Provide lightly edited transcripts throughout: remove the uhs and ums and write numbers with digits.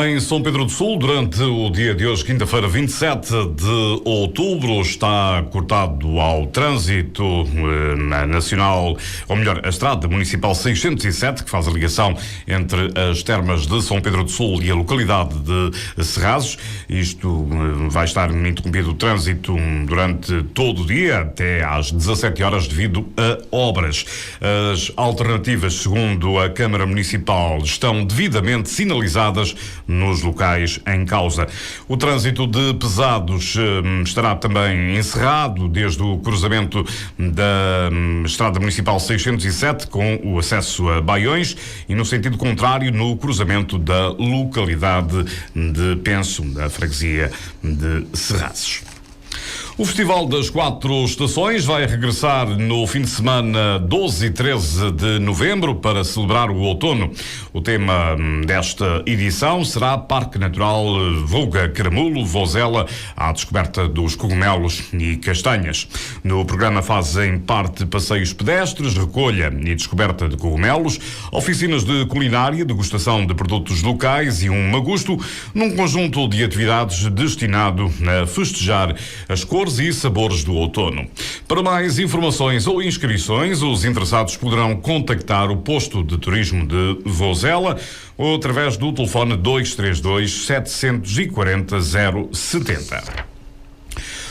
Em São Pedro do Sul, durante o dia de hoje, quinta-feira, 27 de outubro, está cortado ao trânsito na Nacional, ou melhor, a Estrada Municipal 607, que faz a ligação entre as termas de São Pedro do Sul e a localidade de Serrazes. Isto vai estar interrompido o trânsito durante todo o dia, até às 17 horas, devido a obras. As alternativas, segundo a Câmara Municipal, estão devidamente sinalizadas nos locais em causa. O trânsito de pesados estará também encerrado desde o cruzamento da Estrada Municipal 607 com o acesso a Baiões e no sentido contrário no cruzamento da localidade de Penso, da freguesia de Serrazes. O Festival das Quatro Estações vai regressar no fim de semana 12 e 13 de novembro para celebrar o outono. O tema desta edição será Parque Natural Volga Caramulo, Vozela, à descoberta dos cogumelos e castanhas. No programa fazem parte passeios pedestres, recolha e descoberta de cogumelos, oficinas de culinária, degustação de produtos locais e um magusto, num conjunto de atividades destinado a festejar as cores e sabores do outono. Para mais informações ou inscrições, os interessados poderão contactar o posto de turismo de Vozela ou através do telefone 232 740 070.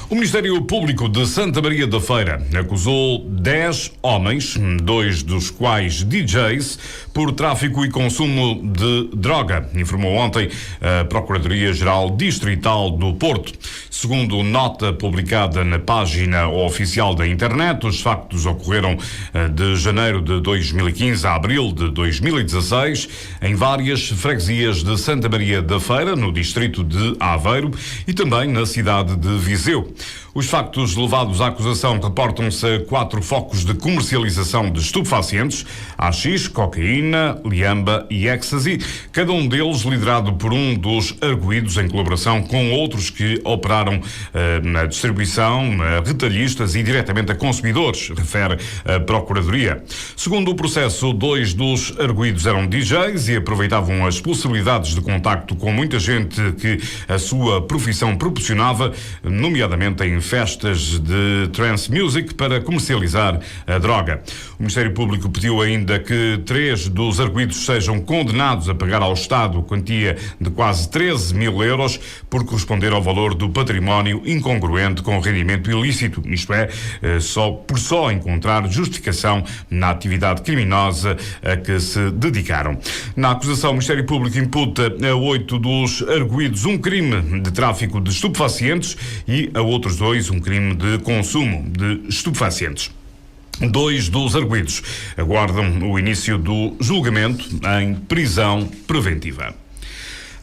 O Ministério Público de Santa Maria da Feira acusou 10 homens, 2 dos quais DJs, por tráfico e consumo de droga, informou ontem a Procuradoria-Geral Distrital do Porto. Segundo nota publicada na página oficial da internet, os factos ocorreram de janeiro de 2015 a abril de 2016 em várias freguesias de Santa Maria da Feira, no distrito de Aveiro e também na cidade de Viseu. Os factos levados à acusação reportam-se a 4 focos de comercialização de estupefacientes, haxixe, cocaína, liamba e ecstasy, cada um deles liderado por um dos arguidos em colaboração com outros que operaram na distribuição, a retalhistas e diretamente a consumidores, refere a Procuradoria. Segundo o processo, 2 dos arguidos eram DJs e aproveitavam as possibilidades de contacto com muita gente que a sua profissão proporcionava, nomeadamente em festas de trance music, para comercializar a droga. O Ministério Público pediu ainda que 3 dos arguidos sejam condenados a pagar ao Estado quantia de quase 13 mil euros por corresponder ao valor do património incongruente com o rendimento ilícito, isto é, só encontrar justificação na atividade criminosa a que se dedicaram. Na acusação, o Ministério Público imputa a 8 dos arguidos um crime de tráfico de estupefacientes e a outros 2 um crime de consumo de estupefacientes. 2 dos arguidos aguardam o início do julgamento em prisão preventiva.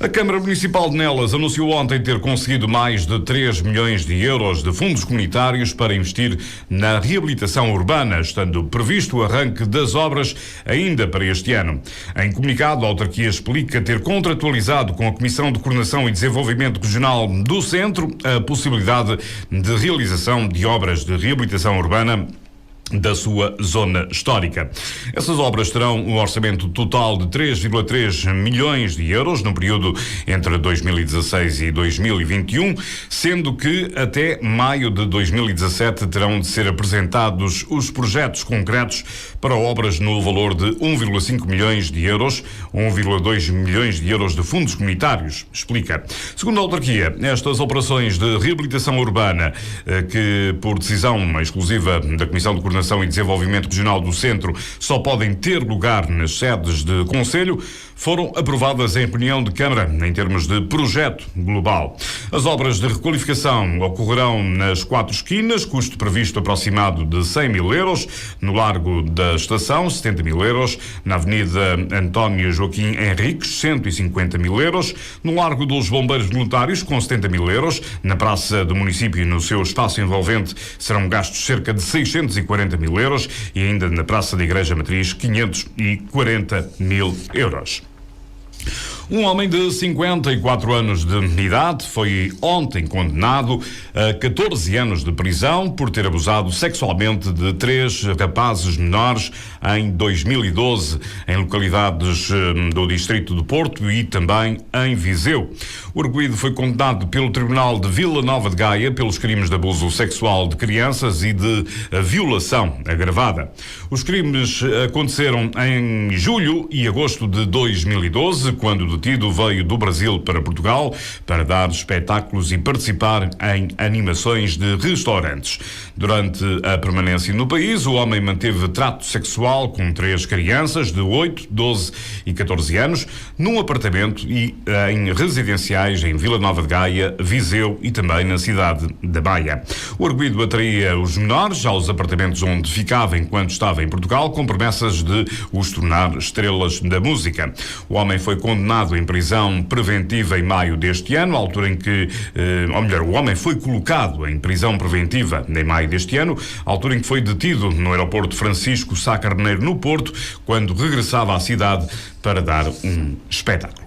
A Câmara Municipal de Nelas anunciou ontem ter conseguido mais de 3 milhões de euros de fundos comunitários para investir na reabilitação urbana, estando previsto o arranque das obras ainda para este ano. Em comunicado, a autarquia explica ter contratualizado com a Comissão de Coordenação e Desenvolvimento Regional do Centro a possibilidade de realização de obras de reabilitação urbana da sua zona histórica. Essas obras terão um orçamento total de 3,3 milhões de euros no período entre 2016 e 2021, sendo que até maio de 2017 terão de ser apresentados os projetos concretos para obras no valor de 1,5 milhões de euros, 1,2 milhões de euros de fundos comunitários, explica. Segundo a autarquia, estas operações de reabilitação urbana, que por decisão exclusiva da Comissão de Coordenação e Desenvolvimento Regional do Centro só podem ter lugar nas sedes de Conselho, foram aprovadas em reunião de Câmara em termos de projeto global. As obras de requalificação ocorrerão nas 4 esquinas, custo previsto aproximado de 100 mil euros, no Largo da Estação, 70 mil euros, na Avenida António Joaquim Henriques, 150 mil euros, no Largo dos Bombeiros Voluntários, com 70 mil euros, na Praça do Município e no seu espaço envolvente serão gastos cerca de 640 mil euros e ainda na Praça da Igreja Matriz 540 mil euros. Um homem de 54 anos de idade foi ontem condenado a 14 anos de prisão por ter abusado sexualmente de 3 rapazes menores em 2012, em localidades do distrito de Porto e também em Viseu. O arguido foi condenado pelo Tribunal de Vila Nova de Gaia pelos crimes de abuso sexual de crianças e de violação agravada. Os crimes aconteceram em julho e agosto de 2012, quando o detido veio do Brasil para Portugal para dar espetáculos e participar em animações de restaurantes. Durante a permanência no país, o homem manteve trato sexual com 3 crianças de 8, 12 e 14 anos num apartamento e em residenciais em Vila Nova de Gaia, Viseu e também na cidade da Baia. O arguido atraía os menores aos apartamentos onde ficava enquanto estava em Portugal, com promessas de os tornar estrelas da música. O homem foi condenado em prisão preventiva em maio deste ano, altura em que, o homem foi colocado em prisão preventiva em maio deste ano, altura em que foi detido no aeroporto Francisco Sá Carneiro, no Porto, quando regressava à cidade para dar um espetáculo.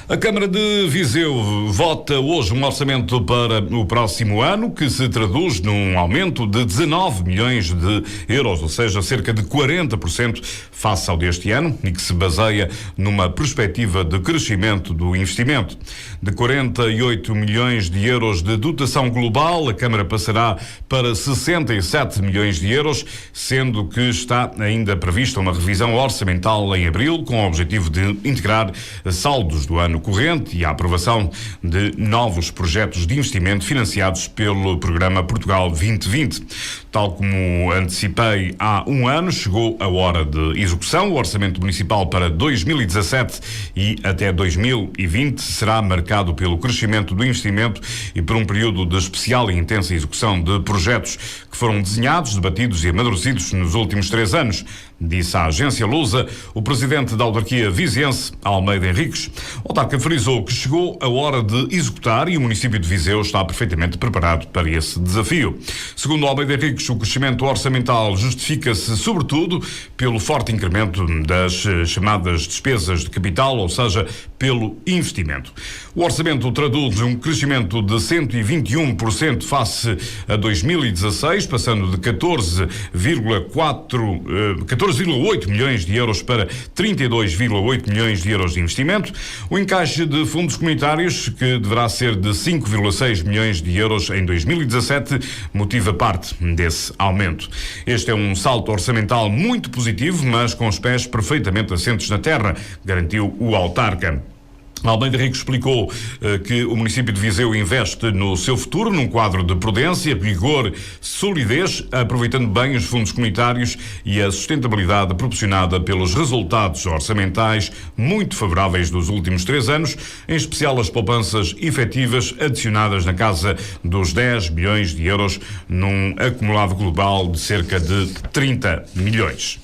A Câmara de Viseu vota hoje um orçamento para o próximo ano que se traduz num aumento de 19 milhões de euros, ou seja, cerca de 40% face ao deste ano, e que se baseia numa perspectiva de crescimento do investimento. De 48 milhões de euros de dotação global, a Câmara passará para 67 milhões de euros, sendo que está ainda prevista uma revisão orçamental em abril, com o objetivo de integrar saldos do ano corrente e a aprovação de novos projetos de investimento financiados pelo programa Portugal 2020. Tal como antecipei há um ano, chegou a hora de execução. O orçamento municipal para 2017 e até 2020 será marcado pelo crescimento do investimento e por um período de especial e intensa execução de projetos que foram desenhados, debatidos e amadurecidos nos últimos 3 anos, disse à agência Lusa o presidente da autarquia viziense, Almeida Henriques. O autarca frisou que chegou a hora de executar e o município de Viseu está perfeitamente preparado para esse desafio. Segundo Almeida Henriques, o crescimento orçamental justifica-se sobretudo pelo forte incremento das chamadas despesas de capital, ou seja, pelo investimento. O orçamento traduz um crescimento de 121% face a 2016, passando de 14,8 milhões de euros para 32,8 milhões de euros de investimento. O encaixe de fundos comunitários, que deverá ser de 5,6 milhões de euros em 2017, motiva parte desse aumento. Este é um salto orçamental muito positivo, mas com os pés perfeitamente assentes na terra, garantiu o autarca. Almeida Henriques explicou que o município de Viseu investe no seu futuro num quadro de prudência, rigor, solidez, aproveitando bem os fundos comunitários e a sustentabilidade proporcionada pelos resultados orçamentais muito favoráveis dos últimos 3 anos, em especial as poupanças efetivas adicionadas na casa dos 10 milhões de euros num acumulado global de cerca de 30 milhões.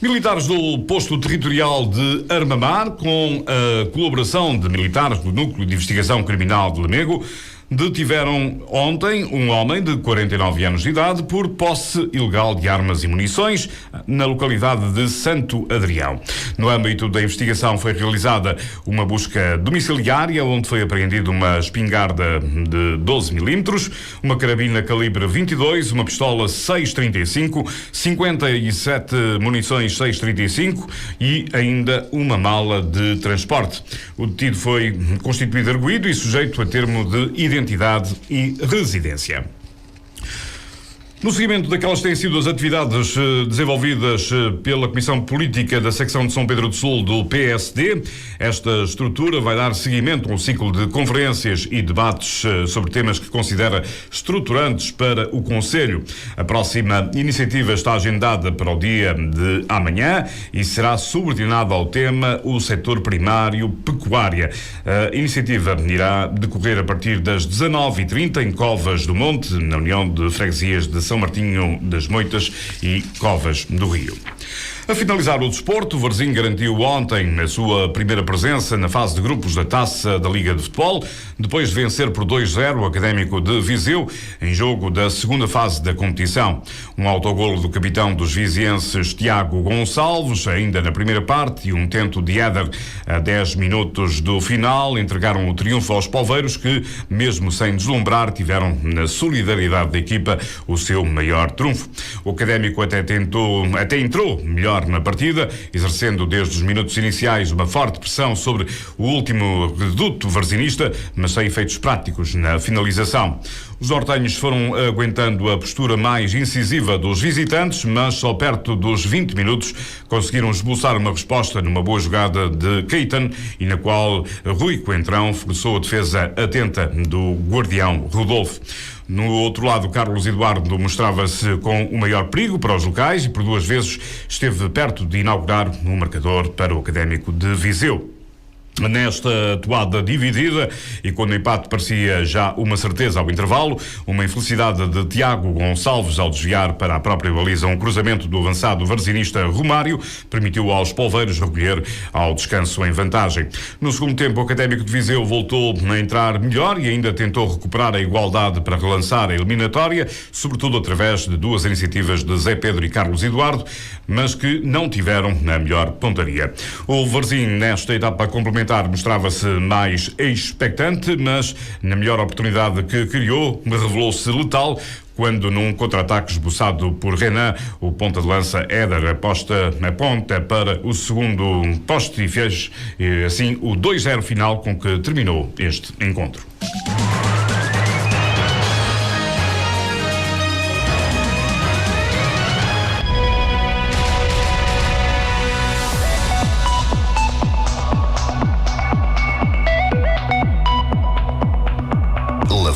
Militares do posto territorial de Armamar, com a colaboração de militares do Núcleo de Investigação Criminal de Lamego, detiveram ontem um homem de 49 anos de idade por posse ilegal de armas e munições na localidade de Santo Adrião. No âmbito da investigação foi realizada uma busca domiciliária, onde foi apreendida uma espingarda de 12 milímetros, uma carabina calibre 22, uma pistola 6,35, 57 munições 6,35 e ainda uma mala de transporte. O detido foi constituído arguido e sujeito a termo de identidade e residência. No seguimento daquelas que têm sido as atividades desenvolvidas pela Comissão Política da Secção de São Pedro do Sul do PSD, esta estrutura vai dar seguimento a um ciclo de conferências e debates sobre temas que considera estruturantes para o Conselho. A próxima iniciativa está agendada para o dia de amanhã e será subordinada ao tema o setor primário pecuária. A iniciativa irá decorrer a partir das 19h30 em Covas do Monte, na União de Freguesias de São Martinho das Moitas e Covas do Rio. A finalizar o desporto, o Varzim garantiu ontem a sua primeira presença na fase de grupos da Taça da Liga de Futebol, depois de vencer por 2-0 o Académico de Viseu, em jogo da segunda fase da competição. Um autogolo do capitão dos vizienses, Tiago Gonçalves, ainda na primeira parte, e um tento de Éder a 10 minutos do final, entregaram o triunfo aos polveiros que, mesmo sem deslumbrar, tiveram na solidariedade da equipa o seu maior trunfo. O Académico até entrou melhor na partida, exercendo desde os minutos iniciais uma forte pressão sobre o último reduto varzinista, mas sem efeitos práticos na finalização. Os nortenhos foram aguentando a postura mais incisiva dos visitantes, mas só perto dos 20 minutos conseguiram esboçar uma resposta numa boa jogada de Keitan e na qual Rui Coentrão forçou a defesa atenta do guardião Rodolfo. No outro lado, Carlos Eduardo mostrava-se com o maior perigo para os locais e por duas vezes esteve perto de inaugurar um marcador para o Académico de Viseu. Nesta toada dividida, e quando o empate parecia já uma certeza ao intervalo, uma infelicidade de Tiago Gonçalves ao desviar para a própria baliza um cruzamento do avançado varzinista Romário permitiu aos polveiros recolher ao descanso em vantagem. No segundo tempo, o Académico de Viseu voltou a entrar melhor e ainda tentou recuperar a igualdade para relançar a eliminatória, sobretudo através de duas iniciativas de Zé Pedro e Carlos Eduardo, mas que não tiveram a melhor pontaria. O Varzim, nesta etapa complementar, mostrava-se mais expectante, mas na melhor oportunidade que criou, revelou-se letal quando, num contra-ataque esboçado por Renan, o ponta de lança Éder aponta para o segundo poste e fez assim o 2-0 final com que terminou este encontro.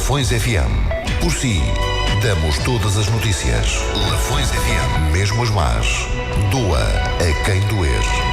Lafões FM. Por si, damos todas as notícias. Lafões FM. Mesmo as más. Doa a quem doer.